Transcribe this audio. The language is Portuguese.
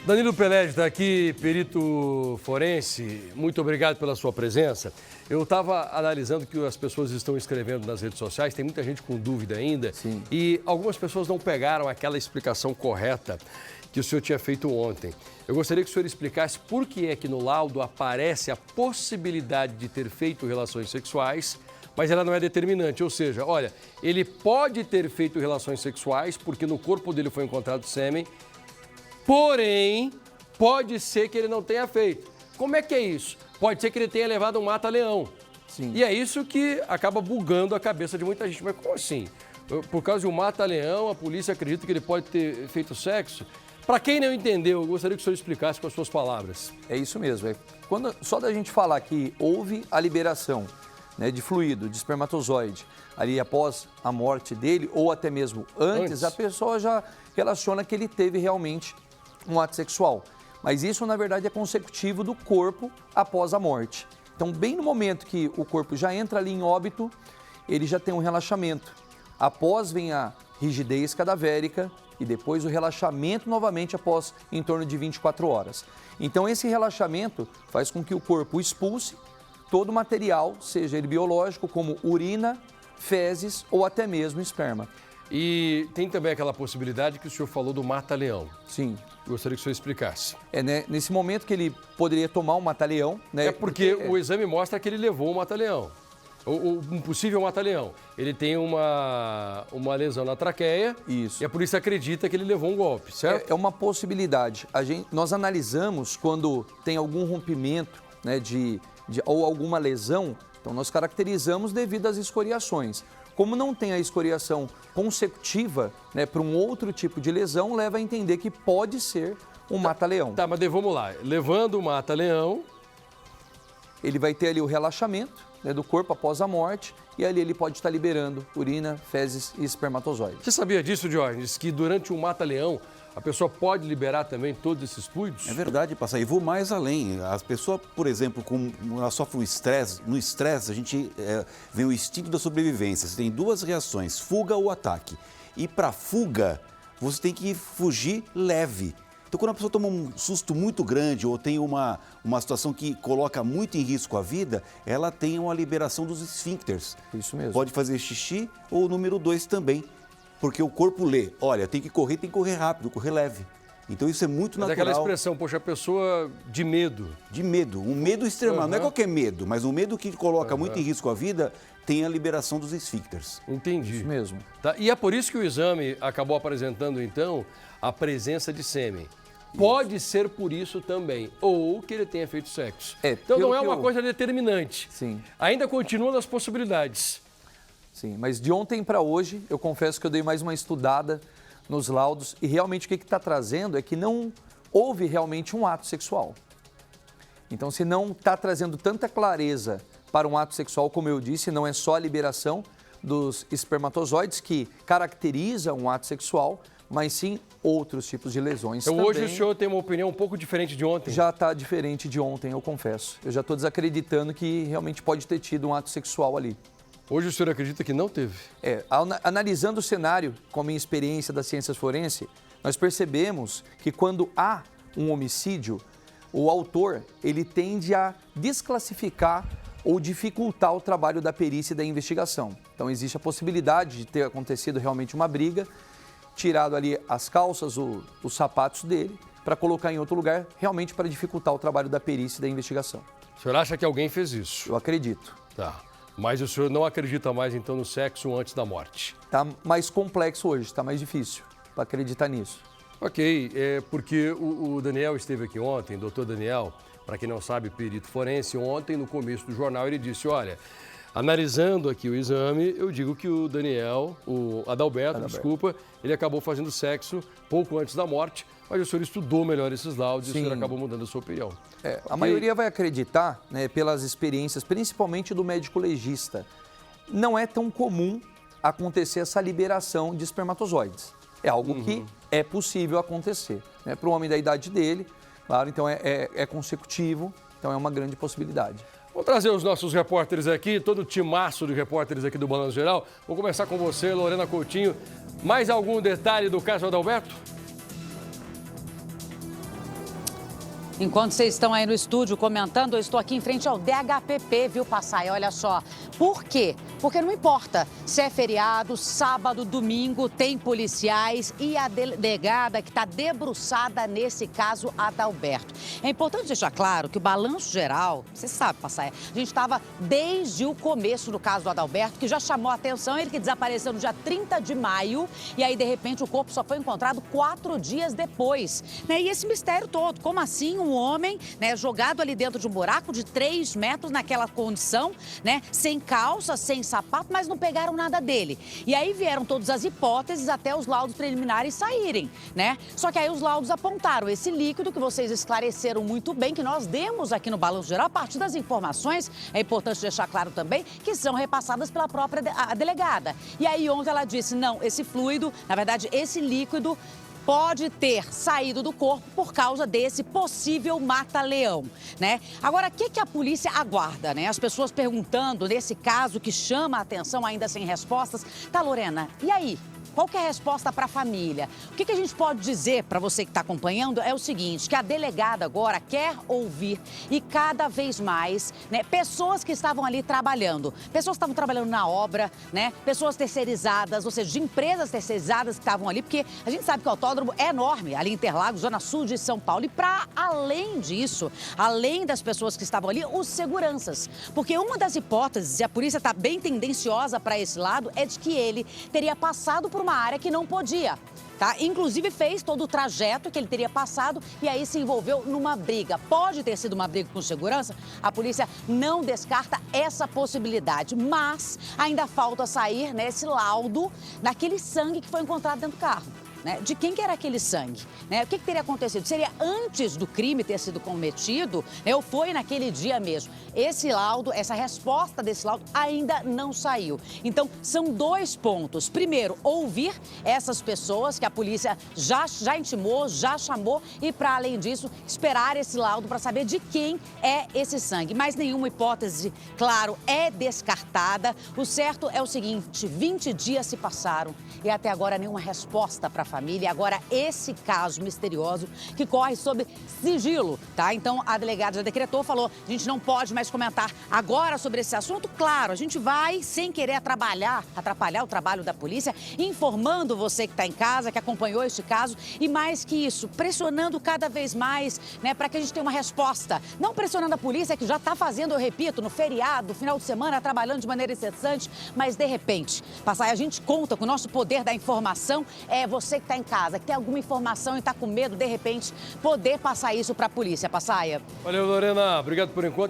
Danilo Peled está aqui, perito forense. Muito obrigado pela sua presença. Eu estava analisando o que as pessoas estão escrevendo nas redes sociais, tem muita gente com dúvida ainda. Sim. E algumas pessoas não pegaram aquela explicação correta que o senhor tinha feito ontem. Eu gostaria que o senhor explicasse por que é que no laudo aparece a possibilidade de ter feito relações sexuais, mas ela não é determinante. Ou seja, olha, ele pode ter feito relações sexuais porque no corpo dele foi encontrado sêmen, porém, pode ser que ele não tenha feito. Como é que é isso? Pode ser que ele tenha levado um mata-leão. Sim. E é isso que acaba bugando a cabeça de muita gente. Mas como assim? Por causa de um mata-leão, a polícia acredita que ele pode ter feito sexo? Para quem não entendeu, eu gostaria que o senhor explicasse com as suas palavras. É isso mesmo. Só da gente falar que houve a liberação, né, de fluido, de espermatozoide, ali após a morte dele, ou até mesmo antes, a pessoa já relaciona que ele teve realmente um ato sexual. Mas isso, na verdade, é consecutivo do corpo após a morte. Então, bem no momento que o corpo já entra ali em óbito, ele já tem um relaxamento. Após vem a rigidez cadavérica e depois o relaxamento novamente após em torno de 24 horas. Então, esse relaxamento faz com que o corpo expulse todo o material, seja ele biológico, como urina, fezes ou até mesmo esperma. E tem também aquela possibilidade que o senhor falou do mata-leão. Sim. Gostaria que o senhor explicasse. Né, nesse momento que ele poderia tomar um mata-leão, né? É porque o exame mostra que ele levou um mata-leão. Um possível mata-leão. Ele tem uma lesão na traqueia. Isso. E a polícia acredita que ele levou um golpe, certo? É uma possibilidade. Nós analisamos quando tem algum rompimento, né, ou alguma lesão, então nós caracterizamos devido às escoriações. Como não tem a escoriação consecutiva, né, para um outro tipo de lesão, leva a entender que pode ser um mata-leão. Tá, mas vamos lá. Levando o mata-leão, ele vai ter ali o relaxamento, né, do corpo após a morte e ali ele pode estar liberando urina, fezes e espermatozoides. Você sabia disso, Diógenes, que durante um mata-leão a pessoa pode liberar também todos esses fluidos? É verdade, Passar. E vou mais além. As pessoas, por exemplo, ela sofre um estresse. No estresse, a gente vem o instinto da sobrevivência. Você tem duas reações, fuga ou ataque. E para fuga, você tem que fugir leve. Então, quando a pessoa toma um susto muito grande ou tem uma situação que coloca muito em risco a vida, ela tem uma liberação dos esfíncteres. Isso mesmo. Pode fazer xixi ou o número 2 também. Porque o corpo lê, olha, tem que correr rápido, correr leve. Então isso é muito natural. Mas aquela expressão, poxa, a pessoa de medo. De medo, um medo extremado. Não é qualquer medo, mas um medo que coloca muito em risco a vida, tem a liberação dos esfíncteres. Entendi. Isso mesmo. Tá? E é por isso que o exame acabou apresentando, então, a presença de sêmen. Pode ser por isso também, ou que ele tenha feito sexo. Então não é uma coisa determinante. Sim. Ainda continua nas possibilidades. Sim, mas de ontem para hoje, eu confesso que eu dei mais uma estudada nos laudos e realmente o que está trazendo é que não houve realmente um ato sexual. Então, se não está trazendo tanta clareza para um ato sexual, como eu disse, não é só a liberação dos espermatozoides que caracteriza um ato sexual, mas sim outros tipos de lesões então, também. Hoje o senhor tem uma opinião um pouco diferente de ontem? Já está diferente de ontem, eu confesso. Eu já estou desacreditando que realmente pode ter tido um ato sexual ali. Hoje o senhor acredita que não teve? Analisando o cenário com a minha experiência das ciências forenses, nós percebemos que quando há um homicídio, o autor ele tende a desclassificar ou dificultar o trabalho da perícia e da investigação. Então existe a possibilidade de ter acontecido realmente uma briga, tirado ali as calças, os sapatos dele, para colocar em outro lugar, realmente para dificultar o trabalho da perícia e da investigação. O senhor acha que alguém fez isso? Eu acredito. Tá. Mas o senhor não acredita mais, então, no sexo antes da morte? Está mais complexo hoje, está mais difícil para acreditar nisso. Ok, porque o Daniel esteve aqui ontem, doutor Daniel, para quem não sabe, perito forense, ontem no começo do jornal ele disse, olha, analisando aqui o exame, eu digo que o Daniel, o Adalberto, desculpa, ele acabou fazendo sexo pouco antes da morte, mas o senhor estudou melhor esses laudos e o senhor acabou mudando a sua opinião. A maioria vai acreditar, né, pelas experiências, principalmente do médico legista. Não é tão comum acontecer essa liberação de espermatozoides. É algo que é possível acontecer. Né? Para o homem da idade dele, claro, então é consecutivo, então é uma grande possibilidade. Vou trazer os nossos repórteres aqui, todo o timaço de repórteres aqui do Balanço Geral. Vou começar com você, Lorena Coutinho. Mais algum detalhe do caso Adalberto? Enquanto vocês estão aí no estúdio comentando, eu estou aqui em frente ao DHPP, viu, Passaia? Olha só. Por quê? Porque não importa se é feriado, sábado, domingo, tem policiais e a delegada que está debruçada nesse caso, Adalberto. É importante deixar claro que o balanço geral, você sabe, Passaia, a gente estava desde o começo do caso do Adalberto, que já chamou a atenção, ele que desapareceu no dia 30 de maio, e aí, de repente, o corpo só foi encontrado 4 dias depois. Né? E esse mistério todo, como assim um homem, né, jogado ali dentro de um buraco de 3 metros naquela condição, né, sem calça, sem sapato, mas não pegaram nada dele. E aí vieram todas as hipóteses até os laudos preliminares saírem, né? Só que aí os laudos apontaram esse líquido que vocês esclareceram muito bem, que nós demos aqui no Balanço Geral, a partir das informações, é importante deixar claro também, que são repassadas pela própria delegada. E aí ontem ela disse, não, esse fluido, na verdade, esse líquido pode ter saído do corpo por causa desse possível mata-leão, né? Agora, o que a polícia aguarda, né? As pessoas perguntando nesse caso que chama a atenção ainda sem respostas. Tá, Lorena, e aí? Qual que é a resposta para a família? O que a gente pode dizer para você que está acompanhando é o seguinte, que a delegada agora quer ouvir e cada vez mais, né, pessoas que estavam ali trabalhando, pessoas que estavam trabalhando na obra, né, pessoas terceirizadas, ou seja, de empresas terceirizadas que estavam ali, porque a gente sabe que o autódromo é enorme, ali em Interlagos, zona sul de São Paulo. E para além disso, além das pessoas que estavam ali, os seguranças. Porque uma das hipóteses, e a polícia está bem tendenciosa para esse lado, é de que ele teria passado por uma área que não podia, tá? Inclusive fez todo o trajeto que ele teria passado e aí se envolveu numa briga. Pode ter sido uma briga com segurança? A polícia não descarta essa possibilidade, mas ainda falta sair nesse laudo daquele sangue que foi encontrado dentro do carro. Né? De quem que era aquele sangue? Né? O que teria acontecido? Seria antes do crime ter sido cometido, né? Ou foi naquele dia mesmo? Esse laudo, essa resposta desse laudo ainda não saiu. Então, são 2 pontos. Primeiro, ouvir essas pessoas que a polícia já intimou, já chamou e, para além disso, esperar esse laudo para saber de quem é esse sangue. Mas nenhuma hipótese, claro, é descartada. O certo é o seguinte, 20 dias se passaram e até agora nenhuma resposta para a família. Agora, esse caso misterioso que corre sob sigilo, tá? Então, a delegada já decretou, falou, a gente não pode mais comentar agora sobre esse assunto. Claro, a gente vai, sem querer atrapalhar o trabalho da polícia, informando você que está em casa, que acompanhou este caso, e mais que isso, pressionando cada vez mais, né, para que a gente tenha uma resposta. Não pressionando a polícia, que já está fazendo, eu repito, no feriado, final de semana, trabalhando de maneira incessante, mas de repente, Passaia, a gente conta com o nosso poder da informação, é você que está em casa, que tem alguma informação e está com medo, de repente, poder passar isso para a polícia, Passaia. Valeu, Lorena. Obrigado por enquanto.